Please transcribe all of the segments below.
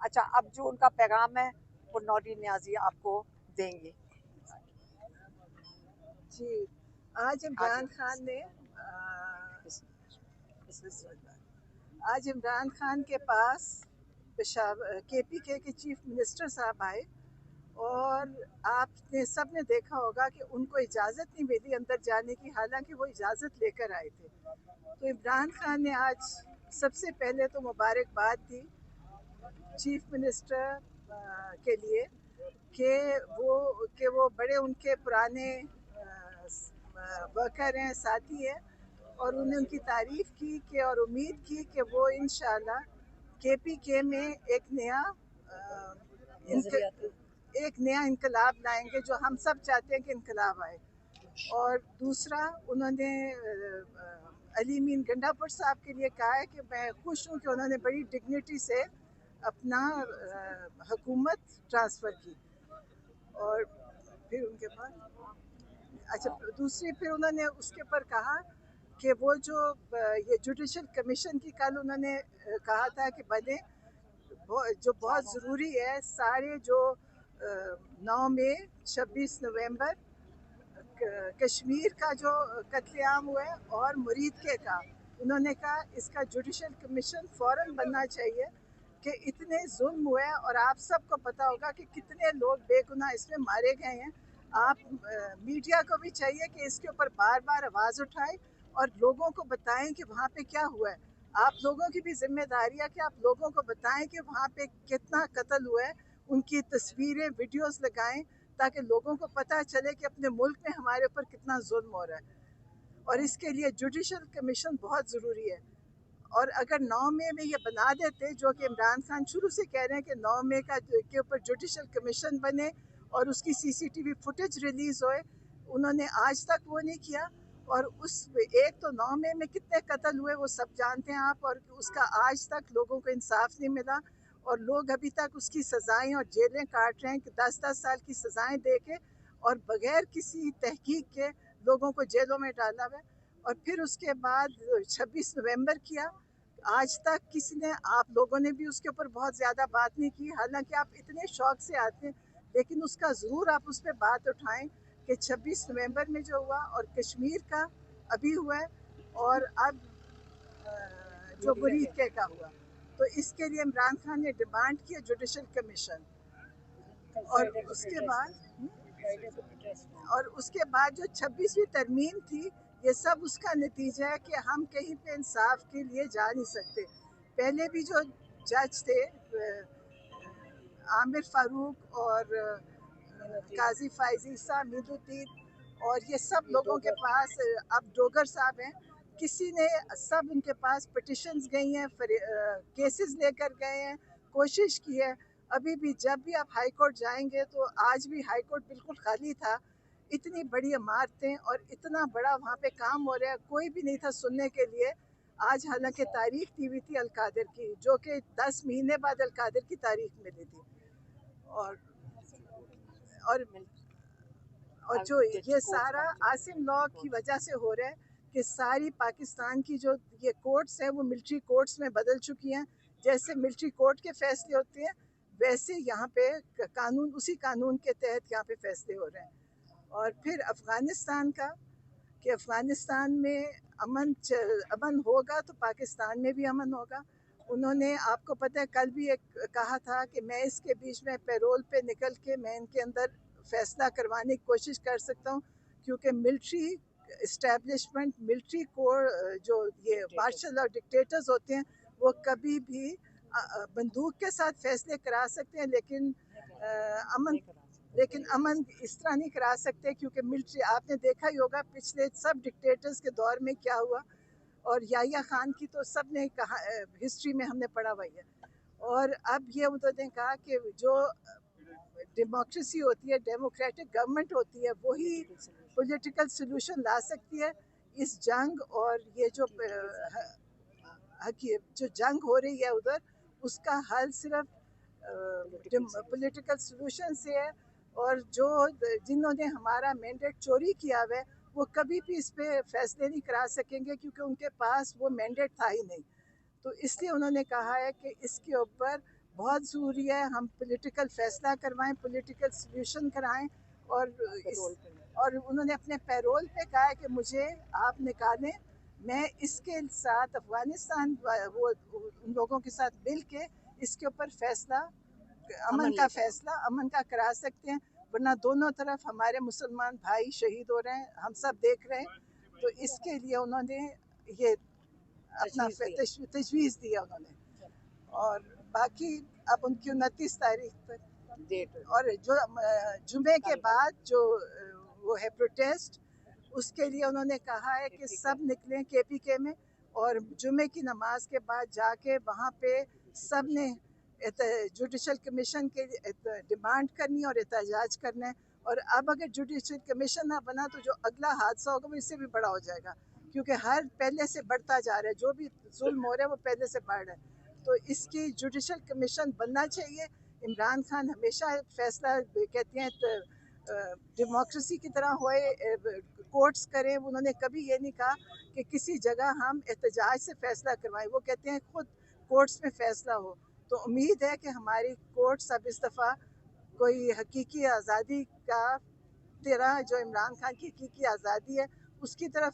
اچھا اب جو ان کا پیغام ہے وہ نوری نیازی آپ کو دیں گے. جی آج عمران خان کے پاس کے پی کے چیف منسٹر صاحب آئے اور آپ نے سب نے دیکھا ہوگا کہ ان کو اجازت نہیں ملی اندر جانے کی، حالانکہ وہ اجازت لے کر آئے تھے. تو عمران خان نے آج سب سے پہلے تو مبارکباد دی چیف منسٹر کے لیے کہ وہ بڑے ان کے پرانے ورکر ہیں، ساتھی ہیں، اور انہیں ان کی تعریف کی کہ اور امید کی کہ وہ انشاءاللہ کے پی کے میں ایک نیا انقلاب لائیں گے، جو ہم سب چاہتے ہیں کہ انقلاب آئے. اور دوسرا انہوں نے علی مین گنڈا پور صاحب کے لیے کہا ہے کہ میں خوش ہوں کہ انہوں نے بڑی ڈگنیٹی سے اپنا حکومت ٹرانسفر کی. اور پھر ان کے بعد دوسری پھر انہوں نے اس کے اوپر کہا کہ وہ جو یہ جوڈیشل کمیشن کی کل انہوں نے کہا تھا کہ بنے، جو بہت ضروری ہے. سارے جو 9 مئی 26 نومبر کشمیر کا جو قتل عام ہوا ہے اور مریدکے کا، انہوں نے کہا اس کا جوڈیشل کمیشن فوراً بننا چاہیے کہ اتنے ظلم ہوئے ہیں اور آپ سب کو پتہ ہوگا کہ کتنے لوگ بے گناہ اس میں مارے گئے ہیں. آپ میڈیا کو بھی چاہیے کہ اس کے اوپر بار بار آواز اٹھائے اور لوگوں کو بتائیں کہ وہاں پہ کیا ہوا ہے. آپ لوگوں کی بھی ذمہ داری ہے کہ آپ لوگوں کو بتائیں کہ وہاں پہ کتنا قتل ہوا ہے، ان کی تصویریں ویڈیوز لگائیں تاکہ لوگوں کو پتہ چلے کہ اپنے ملک میں ہمارے اوپر کتنا ظلم ہو رہا ہے. اور اس کے لیے جوڈیشل کمیشن بہت ضروری ہے. اور اگر 9 مئی میں یہ بنا دیتے، جو کہ عمران خان شروع سے کہہ رہے ہیں کہ 9 مئی کے اوپر جوڈیشل کمیشن بنے اور اس کی C C T V footage release ہوئے، انہوں نے آج تک وہ نہیں کیا. اور ایک تو 9 مئی میں کتنے قتل ہوئے وہ سب جانتے ہیں آپ، اور اس کا آج تک لوگوں کو انصاف نہیں ملا اور لوگ ابھی تک اس کی سزائیں اور جیلیں کاٹ رہے ہیں کہ 10 سال کی سزائیں دے کے اور بغیر کسی تحقیق کے لوگوں کو جیلوں میں ڈالا ہوا ہے. اور پھر اس کے بعد 26 نومبر کیا، آج تک کسی نے، آپ لوگوں نے بھی اس کے اوپر بہت زیادہ بات نہیں کی، حالانکہ آپ اتنے شوق سے آتے ہیں، لیکن اس کا ضرور آپ اس پہ بات اٹھائیں کہ 26 نومبر میں جو ہوا اور کشمیر کا ابھی ہوا ہے اور اب جو مریدکے کا ہوا. تو اس کے لیے عمران خان نے ڈیمانڈ کیا جوڈیشل کمیشن. اور اس کے بعد جو 26ویں ترمیم تھی، یہ سب اس کا نتیجہ ہے کہ ہم کہیں پہ انصاف کے لیے جا نہیں سکتے. پہلے بھی جو جج تھے عامر فاروق اور قاضی فائز عیسیٰ، مید الدین، اور یہ سب لوگوں کے پاس اب ڈوگر صاحب ہیں، کسی نے سب ان کے پاس پٹیشنز گئی ہیں، کیسز لے کر گئے ہیں، کوشش کی ہے. ابھی بھی جب بھی آپ ہائی کورٹ جائیں گے تو آج بھی ہائی کورٹ بالکل خالی تھا. اتنی بڑی عمارتیں اور اتنا بڑا وہاں پہ کام ہو رہا ہے، کوئی بھی نہیں تھا سننے کے لیے. آج حالانکہ تاریخ دی ہوئی تھی القادر کی، جو کہ 10 مہینے بعد القادر کی تاریخ ملی تھی. اور جو یہ سارا عاصم لاء کی وجہ سے ہو رہا ہے کہ ساری پاکستان کی جو یہ کورٹس ہیں وہ ملٹری کورٹس میں بدل چکی ہیں. جیسے ملٹری کورٹ کے فیصلے ہوتے ہیں ویسے یہاں پہ قانون، اسی قانون کے تحت یہاں پہ فیصلے ہو رہے ہیں. اور پھر افغانستان کا، کہ افغانستان میں امن ہوگا تو پاکستان میں بھی امن ہوگا. انہوں نے، آپ کو پتہ ہے، کل بھی ایک کہا تھا کہ میں اس کے بیچ میں پیرول پہ نکل کے میں ان کے اندر فیصلہ کروانے کی کوشش کر سکتا ہوں، کیونکہ ملٹری اسٹیبلشمنٹ، ملٹری کور، جو یہ مارشل اور ڈکٹیٹرز ہوتے ہیں، وہ کبھی بھی بندوق کے ساتھ فیصلے کرا سکتے ہیں لیکن امن اس طرح نہیں کرا سکتے، کیونکہ ملٹری، آپ نے دیکھا ہی ہوگا پچھلے سب ڈکٹیٹرز کے دور میں کیا ہوا. اور یحییٰ خان کی تو سب نے کہا، ہسٹری میں ہم نے پڑھا ہوا ہے. اور اب یہ انہوں نے کہا کہ جو ڈیموکریسی ہوتی ہے، ڈیموکریٹک گورنمنٹ ہوتی ہے، وہی پولیٹیکل سلوشن لا سکتی ہے اس جنگ. اور یہ جو جنگ ہو رہی ہے ادھر، اس کا حل صرف پولیٹیکل سلوشن سے ہے. اور جنہوں نے ہمارا مینڈیٹ چوری کیا ہوا ہے وہ کبھی بھی اس پہ فیصلے نہیں کرا سکیں گے، کیونکہ ان کے پاس وہ مینڈیٹ تھا ہی نہیں. تو اس لیے انہوں نے کہا ہے کہ اس کے اوپر बहुत ज़रूरी है हम पॉलिटिकल फैसला करवाएं, पॉलिटिकल सोल्यूशन कराएं। और उन्होंने अपने पैरोल पे कहा है कि मुझे आप निकालें, मैं इसके साथ अफगानिस्तान वो उन लोगों के साथ मिल के इसके ऊपर फैसला अमन का करा सकते हैं, वरना दोनों तरफ हमारे मुसलमान भाई शहीद हो रहे हैं, हम सब देख रहे हैं। तो इसके लिए उन्होंने ये अपना तजवीज़ दिया उन्होंने। और बाकी अब उनकी 29 तारीख तक डेट, और जो जुमे के बाद जो वो है प्रोटेस्ट, उसके लिए उन्होंने कहा है कि सब निकलें KPK में, और जुमे की नमाज के बाद जाके वहाँ पे सब ने जुडिशल कमीशन के डिमांड करनी और एहतजाज करना है। और अब अगर जुडिशल कमीशन ना बना तो जो अगला हादसा होगा वो इससे भी बड़ा हो जाएगा, क्योंकि हर पहले से बढ़ता जा रहा है, जो भी जुल्म हो रहा है वो पहले से बढ़ रहा है। तो इसकी जुडिशल कमीशन बनना चाहिए। इमरान खान हमेशा फैसला कहते हैं डेमोक्रेसी की तरह होए, कोर्ट्स करें। उन्होंने कभी ये नहीं कहा कि किसी जगह हम एहतजाज से फैसला करवाएं, वो कहते हैं खुद कोर्ट्स में फैसला हो। तो उम्मीद है कि हमारी कोर्ट्स अब इस दफ़ा कोई हकीकी आज़ादी का तरह, जो इमरान खान की हकीकी आज़ादी है उसकी तरफ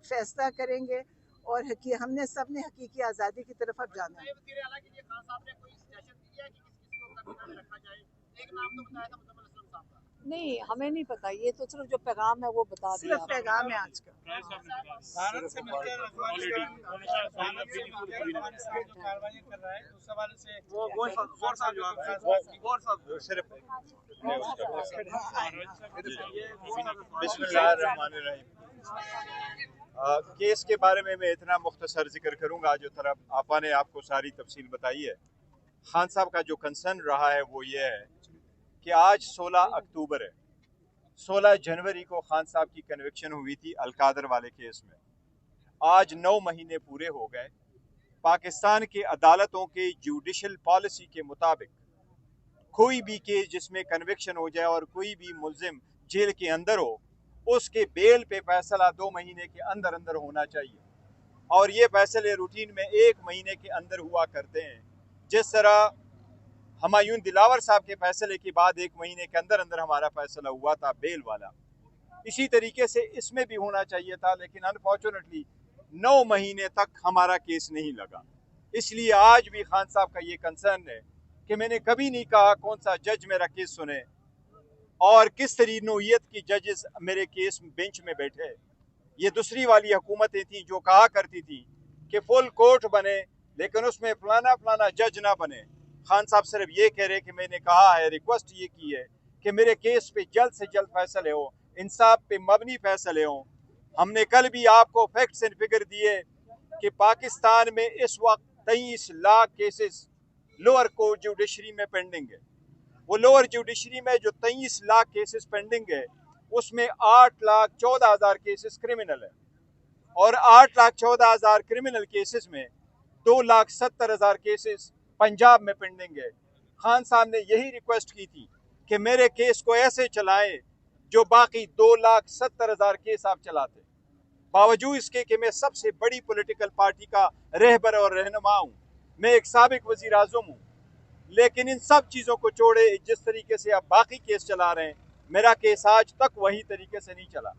फैसला करेंगे, और हमने सब ने हकीकी आज़ादी की तरफ अब जाना है। नहीं, हमें नहीं पता, ये तो सिर्फ जो पैगाम है वो बता दिया। सिर्फ पैगाम है आज का। भारत से मिलकर कार्रवाई कर रहा है, उस सवाल से केस के बारे में मैं इतना मुख्तसर जिक्र करूंगा, जो तरफ आपा ने आपको सारी तफसील बताई है। खान साहब का जो कंसर्न रहा है वो ये है कि आज 16 अक्टूबर है, 16 जनवरी को खान साहब की कन्विक्शन हुई थी अलकादर वाले केस में। आज 9 महीने पूरे हो गए। पाकिस्तान की अदालतों के जुडिशल पॉलिसी के मुताबिक कोई भी केस जिसमें कन्विक्शन हो जाए और कोई भी मुल्जिम जेल के अंदर हो, उसके बेल पे फैसला 2 महीने के अंदर अंदर होना चाहिए। और ये फैसले रूटीन में 1 महीने के अंदर हुआ करते हैं। जिस तरह हुमायूं दिलावर साहब के फैसले के बाद 1 महीने के अंदर अंदर हमारा फैसला हुआ था बेल वाला, इसी तरीके से इसमें भी होना चाहिए था। लेकिन अनफॉर्चुनेटली 9 महीने तक हमारा केस नहीं लगा। इसलिए आज भी खान साहब का ये कंसर्न है कि मैंने कभी नहीं कहा कौन सा जज मेरा केस सुने और किस तरीके नौइयत की जजेस मेरे केस बेंच में बैठे। ये दूसरी वाली हुकूमतें थी जो कहा करती थी कि फुल कोर्ट बने लेकिन उसमें फलाना फलाना जज ना बने। खान साहब सिर्फ ये कह रहे कि मैंने कहा है, रिक्वेस्ट ये की है कि मेरे केस पे जल्द से जल्द फैसले हो, इंसाफ पे मबनी फैसले हो। हमने कल भी आपको फैक्ट्स एंड फिगर दिए कि पाकिस्तान में इस वक्त 23 lakh cases lower court judiciary में पेंडिंग है। वो लोअर जुडिशरी में जो 23 लाख केसेस पेंडिंग है, उसमें 8,14,000 केसेस क्रिमिनल है, और 8,14,000 क्रिमिनल केसेस में 2,70,000 केसेस पंजाब में पेंडिंग है। खान साहब ने यही रिक्वेस्ट की थी कि मेरे केस को ऐसे चलाएं जो बाकी 2,70,000 केस आप चलाते। बावजूद इसके कि मैं सबसे बड़ी पॉलिटिकल पार्टी का रहबर और रहनुमा हूँ, मैं एक साबिक वजीर आज़म हूँ, लेकिन इन सब चीज़ों को छोड़े जिस तरीके से आप बाकी केस चला रहे हैं, मेरा केस आज तक वही तरीके से नहीं चला।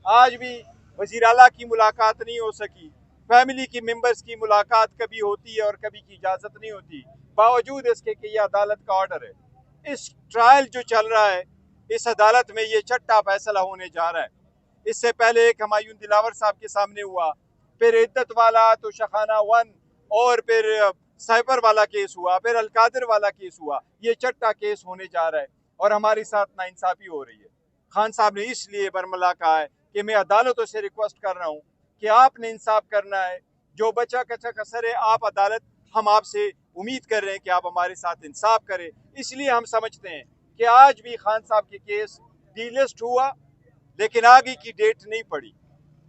आज भी वजीर आला की मुलाकात नहीं हो सकी, फैमिली की मेंबर्स की मुलाकात कभी होती है और कभी की इजाज़त नहीं होती, बावजूद इसके कि ये अदालत का ऑर्डर है। इस ट्रायल जो चल रहा है, इस अदालत में ये छठा फैसला होने जा रहा है। इससे पहले एक हुमायूं दिलावर साहब के सामने हुआ, फिर इद्दत वाला, तो शखाना 1, और फिर साइबर वाला केस हुआ, फिर अलकादर वाला केस हुआ। ये छठा केस होने जा रहा है और हमारे साथ नाइंसाफी हो रही है। खान साहब ने इसलिए बरमला कहा है कि मैं अदालतों से रिक्वेस्ट कर रहा हूँ कि आपने इंसाफ करना है, जो बचा कचा कसर है आप अदालत, हम आपसे उम्मीद कर रहे हैं कि आप हमारे साथ इंसाफ करें। इसलिए हम समझते हैं कि आज भी खान साहब के केस डीलिस्ट हुआ, लेकिन आगे की डेट नहीं पड़ी।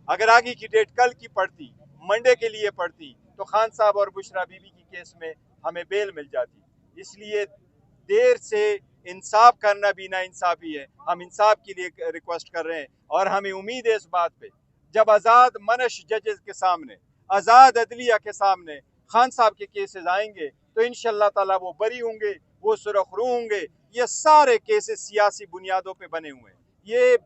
अगर आगे की डेट कल की पड़ती, मंडे के लिए पड़ती, तो खान साहब और बुशरा बीबी की केस में हमें बेल मिल जाती। इसलिए देर से इंसाफ करना भी ना इंसाफी है। हम इंसाफ के लिए रिक्वेस्ट कर रहे हैं और हमें उम्मीद है इस बात पे, जब आज़ाद मनश जजेस के सामने, आज़ाद अदलिया के सामने खान साहब के केसेस आएंगे تو इंशाअल्लाह ताला वो बरी होंगे, वो सुरखरू होंगे। ये सारे केसेस सियासी बुनियादों पे बने हुए हैं, ये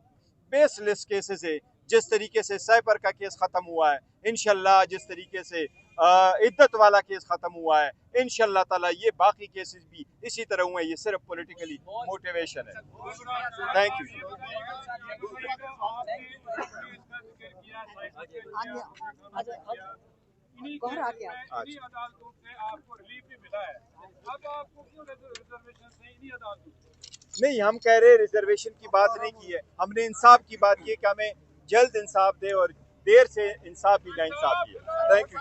बेसलेस केसेस है। जिस तरीके से साइपर का केस ख़त्म हुआ है, इंशाअल्लाह जिस तरीके से इद्दत वाला केस ख़त्म हुआ है, इंशाअल्लाह ताला ये बाकी केसेस भी इसी तरह हुए हैं। ये सिर्फ पॉलिटिकली मोटिवेशन है। Thank you. गौहर आ गया। इन्हीं अदालतों से आपको रिलीफ भी मिला है, अब आपको क्यों रिजर्वेशन से इन्हीं अदालतों से? नहीं, हम कह रहे रिजर्वेशन की बात नहीं की है, हमने इंसाफ की बात की है कि हमें जल्द इंसाफ दे और देर से इंसाफ भी ना इंसाफ दिए। Thank you.